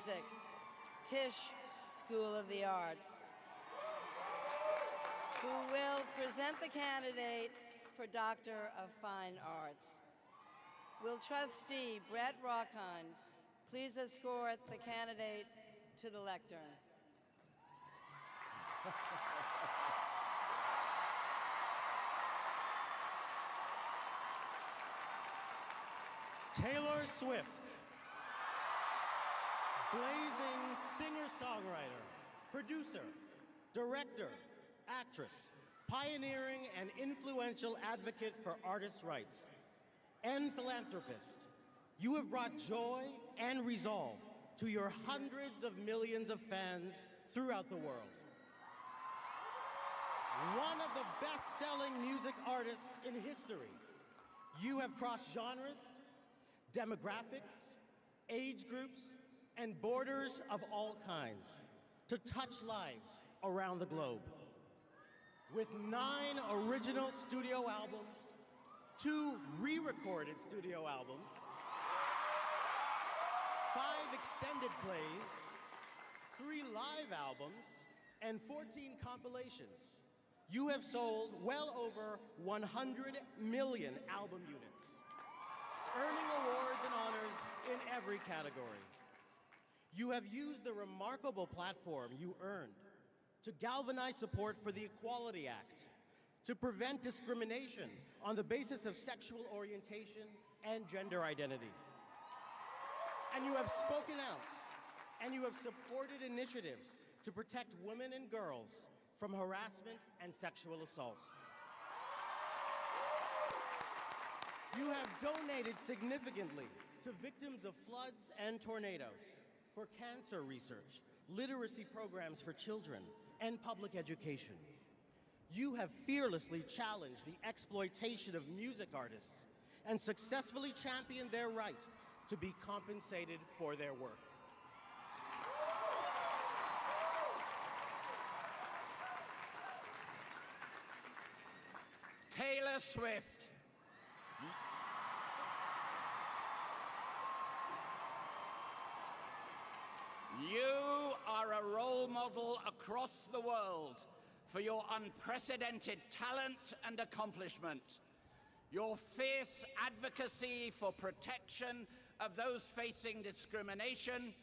Music, Tisch School of the Arts, who will present the candidate for Doctor of Fine Arts. Will trustee Brett Rockhan please escort the candidate to the lectern? Taylor Swift, blazing singer-songwriter, producer, director, actress, pioneering and influential advocate for artists' rights, and philanthropist. You have brought joy and resolve to your hundreds of millions of fans throughout the world. One of the best-selling music artists in history, you have crossed genres, demographics, age groups, and borders of all kinds to touch lives around the globe. With 9 original studio albums, 2 re-recorded studio albums, 5 extended plays, 3 live albums, and 14 compilations, you have sold well over 100 million album units, earning awards and honors in every category. You have used the remarkable platform you earned to galvanize support for the Equality Act, to prevent discrimination on the basis of sexual orientation and gender identity. And you have spoken out, and you have supported initiatives to protect women and girls from harassment and sexual assault. You have donated significantly to victims of floods and tornadoes, for cancer research, literacy programs for children, and public education. You have fearlessly challenged the exploitation of music artists and successfully championed their right to be compensated for their work. Taylor Swift. You are a role model across the world for your unprecedented talent and accomplishment, your fierce advocacy for protection of those facing discrimination,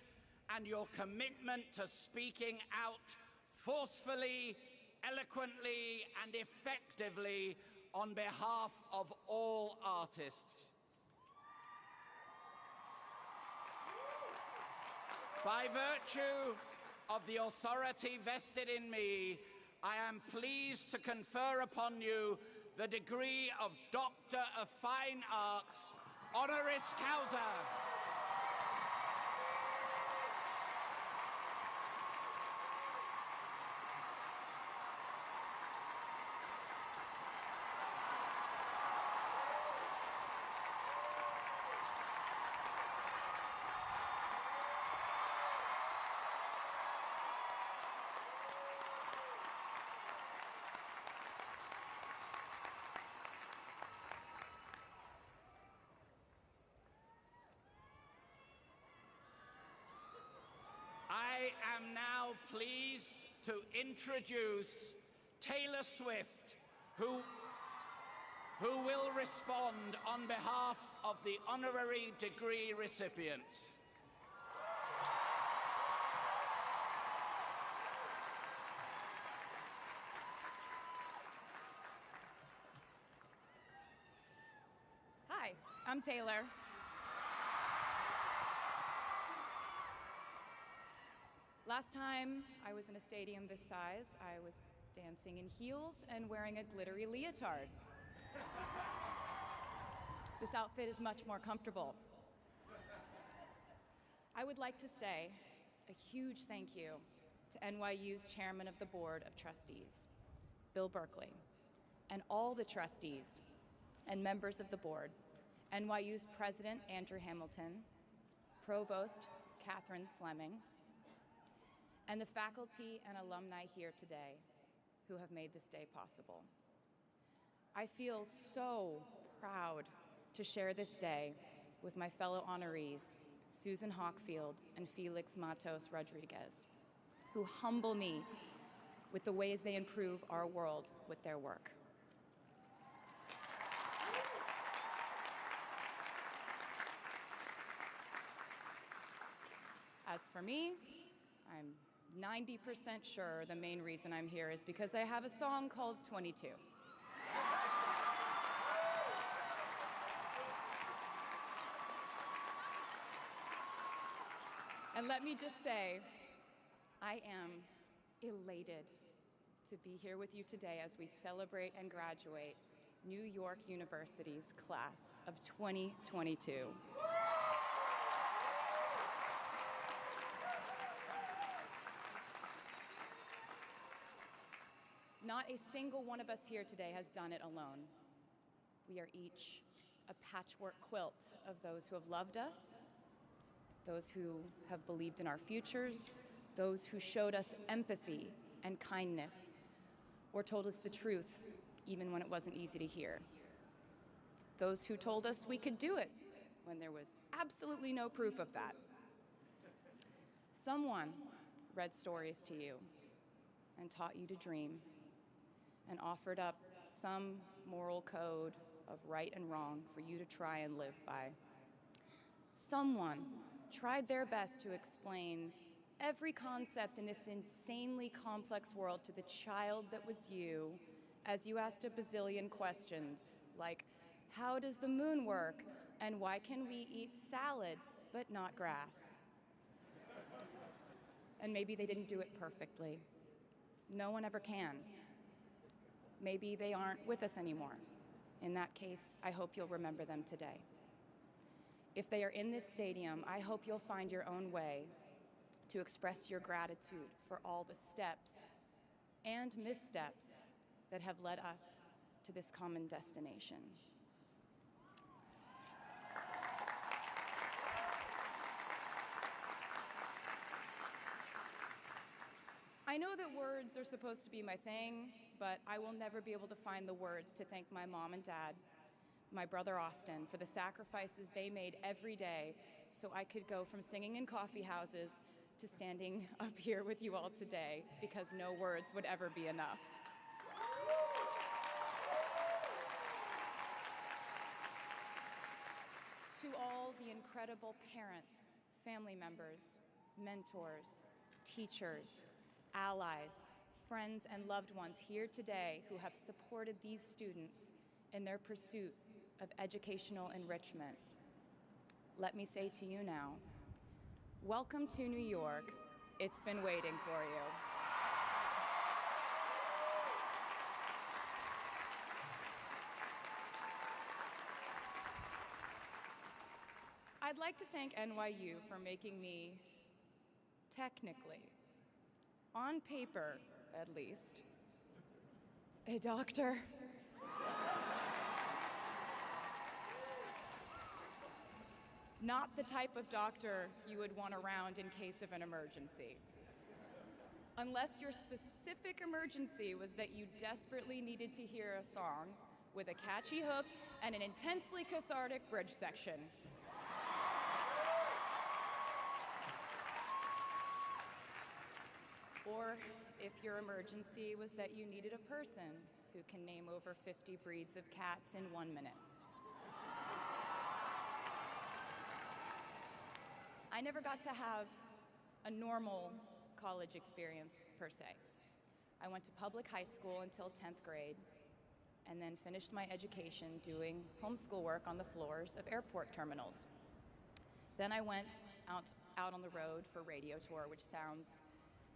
and your commitment to speaking out forcefully, eloquently, and effectively on behalf of all artists. By virtue of the authority vested in me, I am pleased to confer upon you the degree of Doctor of Fine Arts, honoris causa. I am now pleased to introduce Taylor Swift, who will respond on behalf of the honorary degree recipients. Hi, I'm Taylor. Last time I was in a stadium this size, I was dancing in heels and wearing a glittery leotard. This outfit is much more comfortable. I would like to say a huge thank you to NYU's Chairman of the Board of Trustees, Bill Berkeley, and all the trustees and members of the board, NYU's President Andrew Hamilton, Provost Catherine Fleming, and the faculty and alumni here today who have made this day possible. I feel so proud to share this day with my fellow honorees, Susan Hockfield and Felix Matos Rodriguez, who humble me with the ways they improve our world with their work. As for me, I'm 90% sure the main reason I'm here is because I have a song called 22. And let me just say, I am elated to be here with you today as we celebrate and graduate New York University's class of 2022. Not a single one of us here today has done it alone. We are each a patchwork quilt of those who have loved us, those who have believed in our futures, those who showed us empathy and kindness, or told us the truth even when it wasn't easy to hear. Those who told us we could do it when there was absolutely no proof of that. Someone read stories to you and taught you to dream and offered up some moral code of right and wrong for you to try and live by. Someone tried their best to explain every concept in this insanely complex world to the child that was you as you asked a bazillion questions like, how does the moon work? And why can we eat salad but not grass? And maybe they didn't do it perfectly. No one ever can. Maybe they aren't with us anymore. In that case, I hope you'll remember them today. If they are in this stadium, I hope you'll find your own way to express your gratitude for all the steps and missteps that have led us to this common destination. I know that words are supposed to be my thing, but I will never be able to find the words to thank my mom and dad, my brother Austin, for the sacrifices they made every day so I could go from singing in coffee houses to standing up here with you all today, because no words would ever be enough. To all the incredible parents, family members, mentors, teachers, allies, friends, and loved ones here today who have supported these students in their pursuit of educational enrichment, let me say to you now, welcome to New York. It's been waiting for you. I'd like to thank NYU for making me, technically, on paper at least, a doctor. Not the type of doctor you would want around in case of an emergency. Unless your specific emergency was that you desperately needed to hear a song with a catchy hook and an intensely cathartic bridge section. Or if your emergency was that you needed a person who can name over 50 breeds of cats in 1 minute. I never got to have a normal college experience, per se. I went to public high school until 10th grade, and then finished my education doing homeschool work on the floors of airport terminals. Then I went out on the road for radio tour, which sounds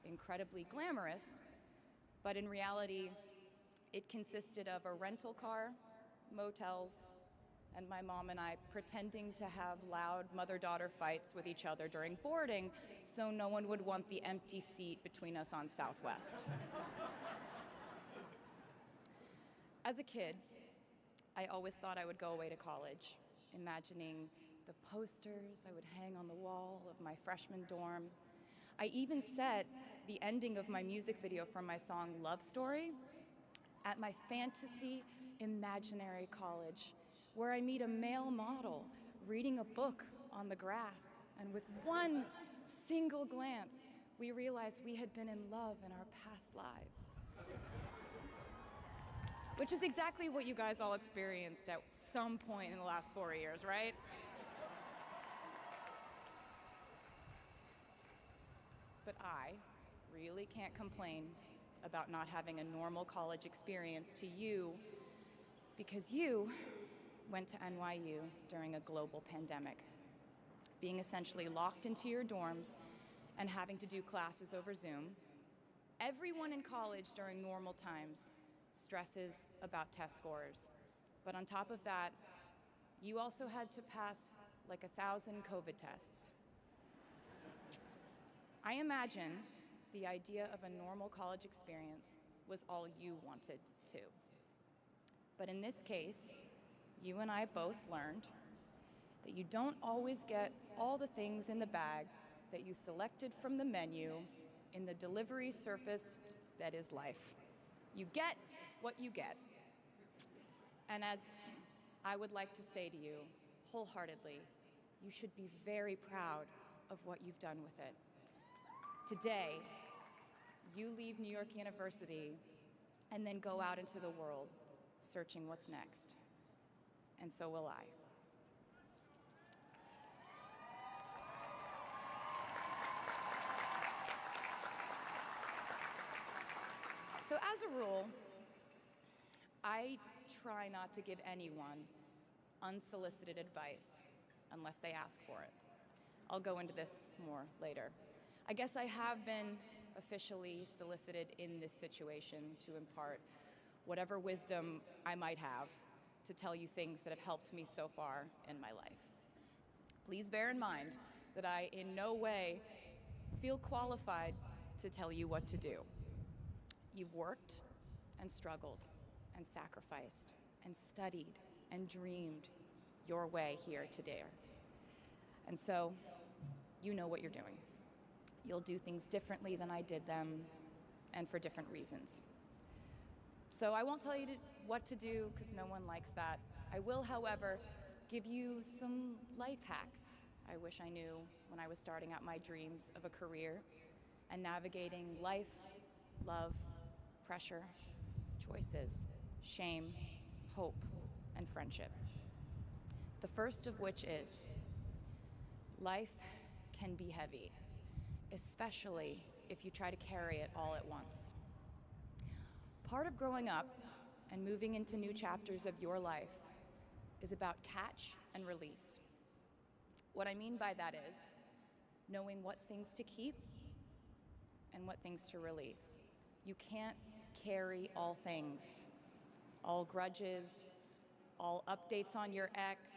incredibly glamorous, but in reality, it consisted of a rental car, motels, and my mom and I pretending to have loud mother-daughter fights with each other during boarding so no one would want the empty seat between us on Southwest. As a kid, I always thought I would go away to college, imagining the posters I would hang on the wall of my freshman dorm. I even set the ending of my music video from my song Love Story at my fantasy imaginary college, where I meet a male model reading a book on the grass And with one single glance, we realized we had been in love in our past lives. Which is exactly what you guys all experienced at some point in the last 4 years, right? But I really can't complain about not having a normal college experience to you, because you went to NYU during a global pandemic, being essentially locked into your dorms and having to do classes over Zoom. Everyone in college during normal times stresses about test scores. But on top of that, you also had to pass like 1,000 COVID tests. I imagine the idea of a normal college experience was all you wanted too. But in this case, you and I both learned that you don't always get all the things in the bag that you selected from the menu in the delivery service that is life. You get what you get. And as I would like to say to you wholeheartedly, you should be very proud of what you've done with it. Today, you leave New York University and then go out into the world searching what's next. And so will I. So as a rule, I try not to give anyone unsolicited advice unless they ask for it. I'll go into this more later. I guess I have been officially solicited in this situation to impart whatever wisdom I might have to tell you things that have helped me so far in my life. Please bear in mind that I in no way feel qualified to tell you what to do. You've worked and struggled and sacrificed and studied and dreamed your way here today. And so you know what you're doing. You'll do things differently than I did them and for different reasons. So I won't tell you what to do because no one likes that. I will, however, give you some life hacks I wish I knew when I was starting out my dreams of a career and navigating life, love, pressure, choices, shame, hope, and friendship. The first of which is, life can be heavy, especially if you try to carry it all at once. Part of growing up and moving into new chapters of your life is about catch and release. What I mean by that is knowing what things to keep and what things to release. You can't carry all things, all grudges, all updates on your ex,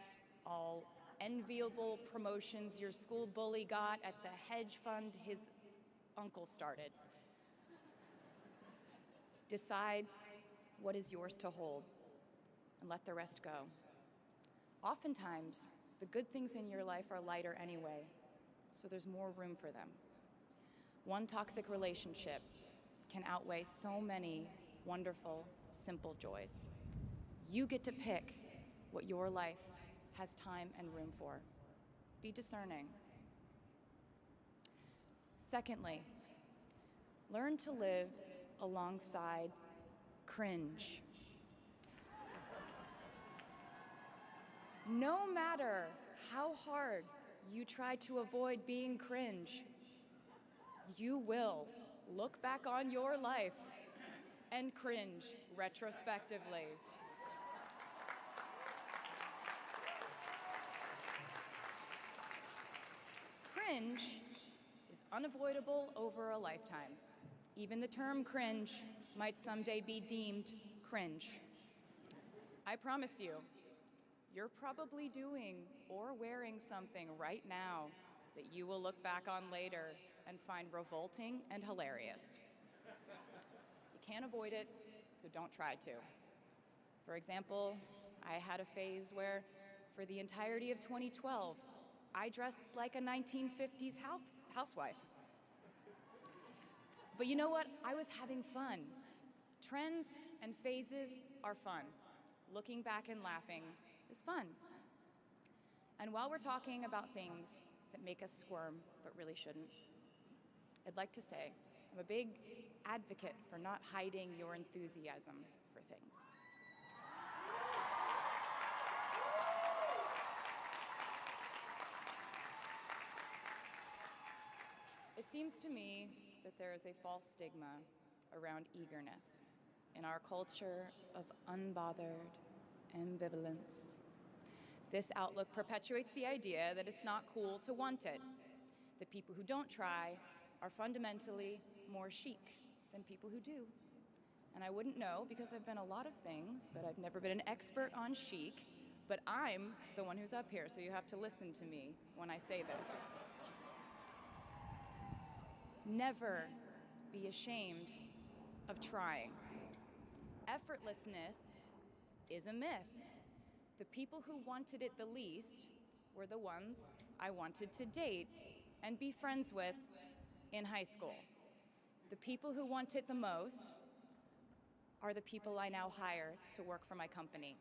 all enviable promotions your school bully got at the hedge fund his uncle started. Decide what is yours to hold and let the rest go. Oftentimes, the good things in your life are lighter anyway, so there's more room for them. One toxic relationship can outweigh so many wonderful, simple joys. You get to pick what your life has time and room for. Be discerning. Secondly, learn to live alongside cringe. No matter how hard you try to avoid being cringe, you will look back on your life and cringe retrospectively. Cringe is unavoidable over a lifetime. Even the term cringe might someday be deemed cringe. I promise you, you're probably doing or wearing something right now that you will look back on later and find revolting and hilarious. You can't avoid it, so don't try to. For example, I had a phase where, for the entirety of 2012, I dressed like a 1950s housewife. But you know what? I was having fun. Trends and phases are fun. Looking back and laughing is fun. And while we're talking about things that make us squirm but really shouldn't. I'd like to say I'm a big advocate for not hiding your enthusiasm for things. It seems to me that there is a false stigma around eagerness in our culture of unbothered ambivalence. This outlook perpetuates the idea that it's not cool to want it, that people who don't try are fundamentally more chic than people who do. And I wouldn't know because I've been a lot of things, but I've never been an expert on chic, but I'm the one who's up here, so you have to listen to me when I say this. Never be ashamed of trying. Effortlessness is a myth. The people who wanted it the least were the ones I wanted to date and be friends with in high school. The people who want it the most are the people I now hire to work for my company.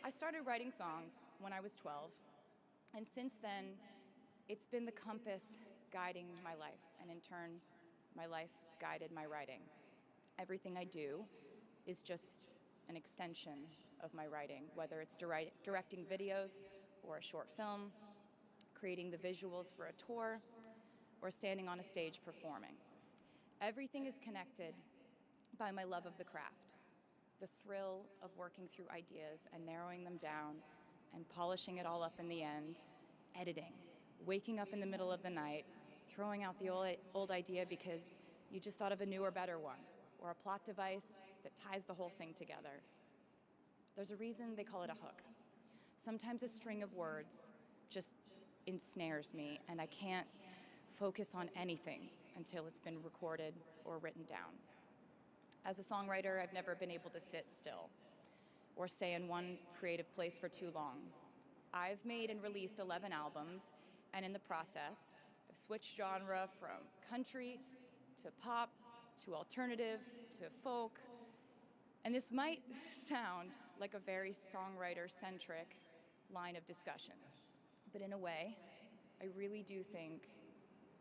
I started writing songs when I was 12, and since then, it's been the compass guiding my life, and in turn, my life guided my writing. Everything I do is just an extension of my writing, whether it's directing videos or a short film, creating the visuals for a tour, or standing on a stage performing. Everything is connected by my love of the craft, the thrill of working through ideas and narrowing them down and polishing it all up in the end, editing, waking up in the middle of the night, throwing out the old idea because you just thought of a newer, better one, or a plot device that ties the whole thing together. There's a reason they call it a hook. Sometimes a string of words just ensnares me, and I can't focus on anything until it's been recorded or written down. As a songwriter, I've never been able to sit still or stay in one creative place for too long. I've made and released 11 albums, and in the process, I've switched genre from country to pop to alternative to folk. And this might sound like a very songwriter-centric line of discussion, but in a way, I really do think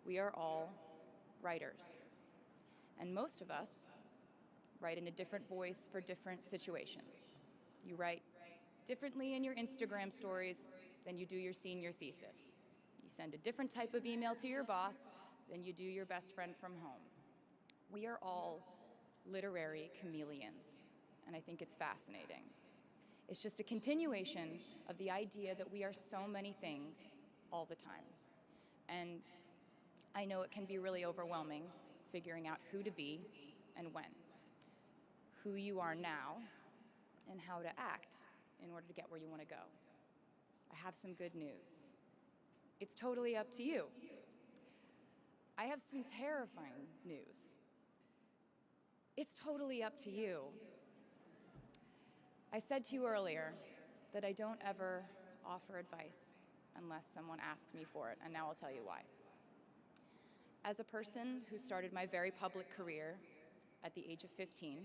we are all writers. And most of us write in a different voice for different situations. You write differently in your Instagram stories than you do your senior thesis. You send a different type of email to your boss than you do your best friend from home. We are all literary chameleons, and I think it's fascinating. It's just a continuation of the idea that we are so many things all the time. And I know it can be really overwhelming figuring out who to be and when, who you are now, and how to act in order to get where you want to go. I have some good news. It's totally up to you. I have some terrifying news. It's totally up to you. I said to you earlier that I don't ever offer advice unless someone asks me for it, and now I'll tell you why. As a person who started my very public career at the age of 15,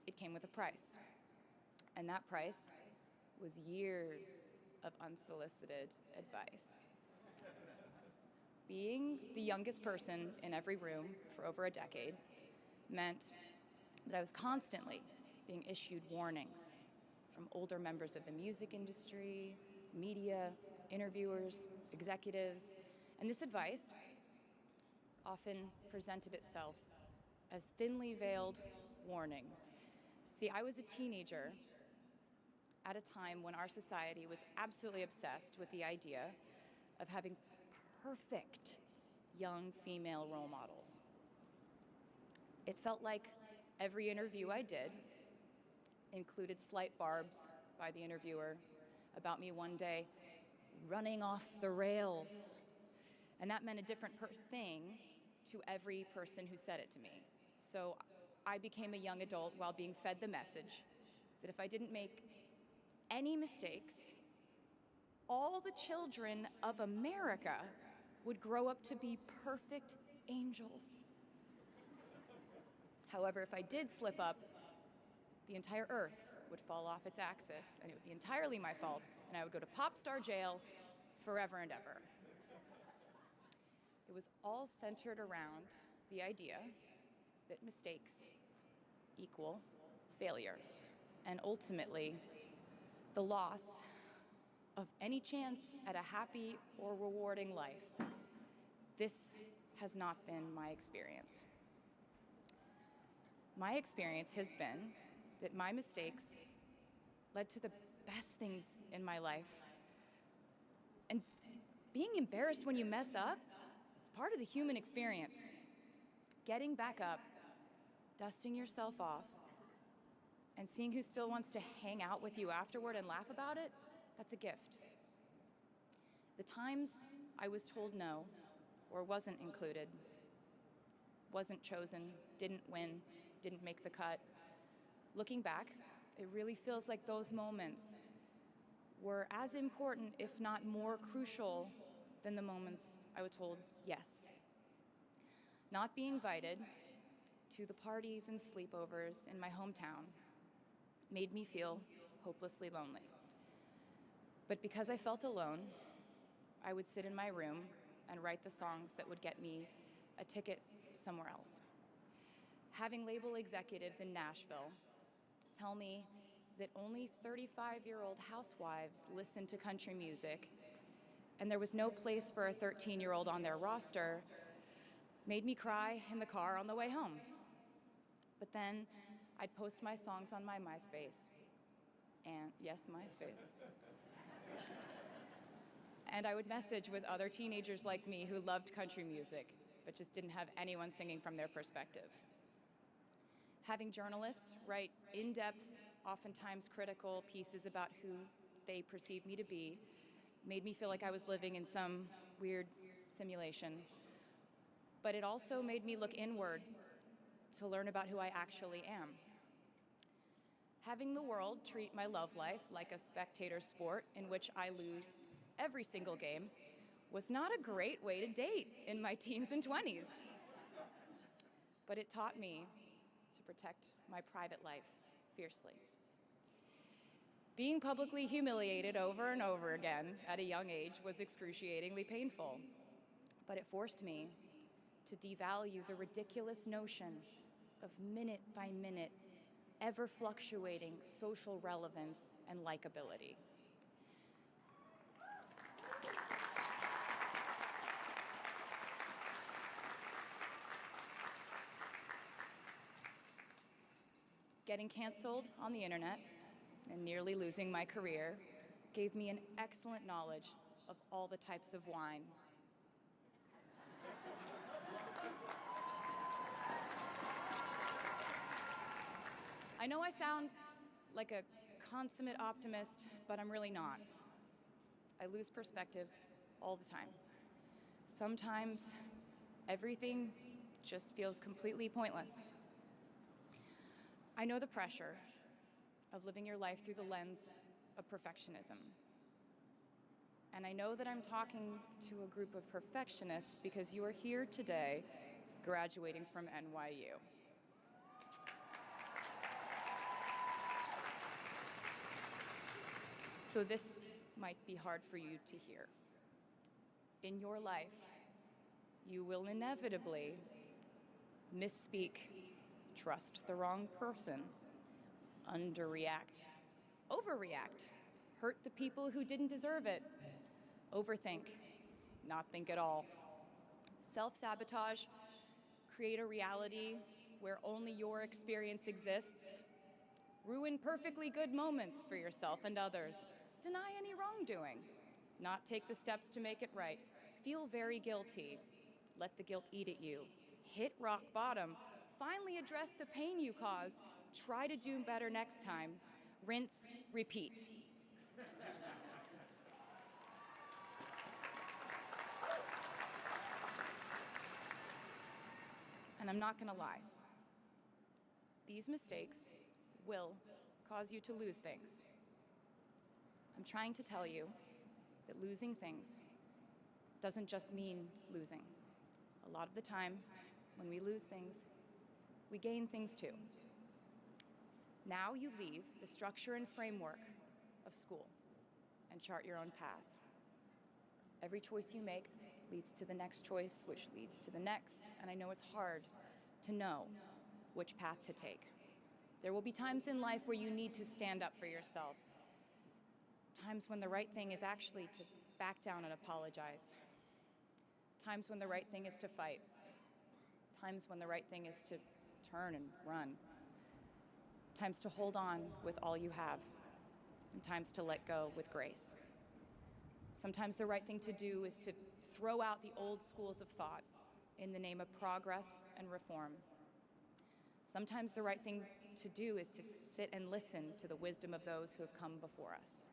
it came with a price. And that price was years of unsolicited advice. Being the youngest person in every room for over a decade meant that I was constantly being issued warnings from older members of the music industry, media, interviewers, executives, and this advice often presented itself as thinly veiled warnings. See, I was a teenager at a time when our society was absolutely obsessed with the idea of having perfect young female role models. It felt like every interview I did included slight barbs by the interviewer about me one day running off the rails. And that meant a different thing to every person who said it to me. So I became a young adult while being fed the message that if I didn't make any mistakes, all the children of America would grow up to be perfect angels. However, if I did slip up, the entire earth would fall off its axis, and it would be entirely my fault, and I would go to pop star jail forever and ever. It was all centered around the idea that mistakes equal failure, and ultimately the loss of any chance at a happy or rewarding life. This has not been my experience. My experience has been that my mistakes led to the best things in my life. And being embarrassed when you mess up, it's part of the human experience. Getting back up, dusting yourself off, and seeing who still wants to hang out with you afterward and laugh about it, that's a gift. The times I was told no, or wasn't included, wasn't chosen, didn't win, didn't make the cut, looking back, it really feels like those moments were as important, if not more crucial, than the moments I was told yes. Not being invited to the parties and sleepovers in my hometown made me feel hopelessly lonely. But because I felt alone, I would sit in my room and write the songs that would get me a ticket somewhere else. Having label executives in Nashville tell me that only 35-year-old housewives listen to country music, and there was no place for a 13-year-old on their roster, made me cry in the car on the way home. But then I'd post my songs on my MySpace, and yes, MySpace. And I would message with other teenagers like me who loved country music, but just didn't have anyone singing from their perspective. Having journalists write in-depth, oftentimes critical pieces about who they perceived me to be made me feel like I was living in some weird simulation. But it also made me look inward to learn about who I actually am. Having the world treat my love life like a spectator sport in which I lose every single game was not a great way to date in my teens and 20s. But it taught me to protect my private life fiercely. Being publicly humiliated over and over again at a young age was excruciatingly painful, but it forced me to devalue the ridiculous notion of minute-by-minute, ever-fluctuating social relevance and likability. Getting canceled on the internet and nearly losing my career gave me an excellent knowledge of all the types of wine. I know I sound like a consummate optimist, but I'm really not. I lose perspective all the time. Sometimes everything just feels completely pointless. I know the pressure of living your life through the lens of perfectionism. And I know that I'm talking to a group of perfectionists because you are here today graduating from NYU. So this might be hard for you to hear. In your life, you will inevitably misspeak, trust the wrong person, underreact, overreact, hurt the people who didn't deserve it, overthink, not think at all, self-sabotage, create a reality where only your experience exists, ruin perfectly good moments for yourself and others, deny any wrongdoing, not take the steps to make it right, feel very guilty, let the guilt eat at you, hit rock bottom, finally address the pain you caused, try to do better next time, rinse, repeat. And I'm not gonna lie, these mistakes will cause you to lose things. I'm trying to tell you that losing things doesn't just mean losing. A lot of the time, when we lose things, we gain things too. Now you leave the structure and framework of school and chart your own path. Every choice you make leads to the next choice, which leads to the next, and I know it's hard to know which path to take. There will be times in life where you need to stand up for yourself, times when the right thing is actually to back down and apologize, times when the right thing is to fight, times when the right thing is to turn and run, times to hold on with all you have, and times to let go with grace. Sometimes the right thing to do is to throw out the old schools of thought in the name of progress and reform. Sometimes the right thing to do is to sit and listen to the wisdom of those who have come before us.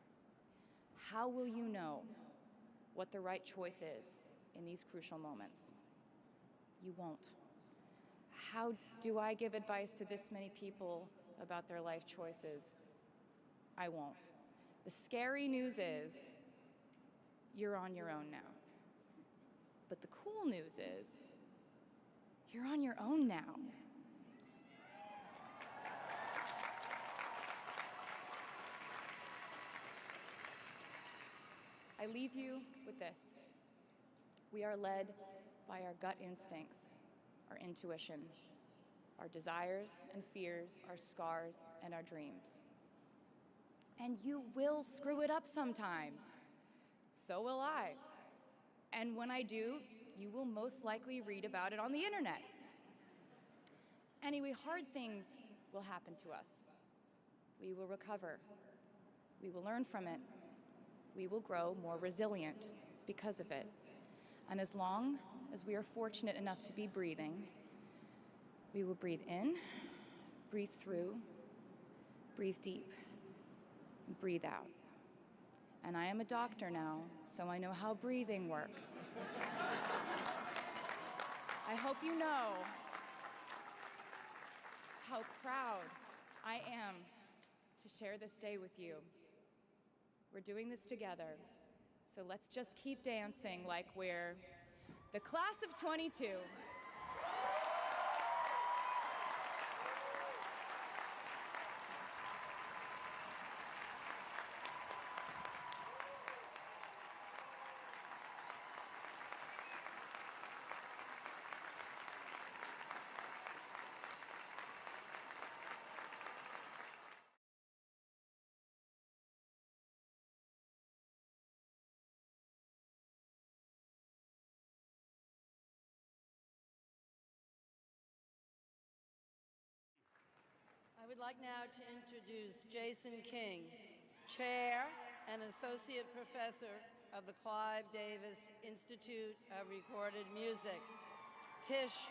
How will you know what the right choice is in these crucial moments? You won't. How do I give advice to this many people about their life choices? I won't. The scary news is you're on your own now. But the cool news is you're on your own now. I leave you with this. We are led by our gut instincts, our intuition, our desires and fears, our scars and our dreams. And you will screw it up sometimes. So will I. And when I do, you will most likely read about it on the internet. Anyway, hard things will happen to us. We will recover. We will learn from it. We will grow more resilient because of it. And as long as we are fortunate enough to be breathing, we will breathe in, breathe through, breathe deep, and breathe out. And I am a doctor now, so I know how breathing works. I hope you know how proud I am to share this day with you. We're doing this together, so let's just keep dancing like we're the class of 22. I would like now to introduce Jason King, Chair and Associate Professor of the Clive Davis Institute of Recorded Music, Tish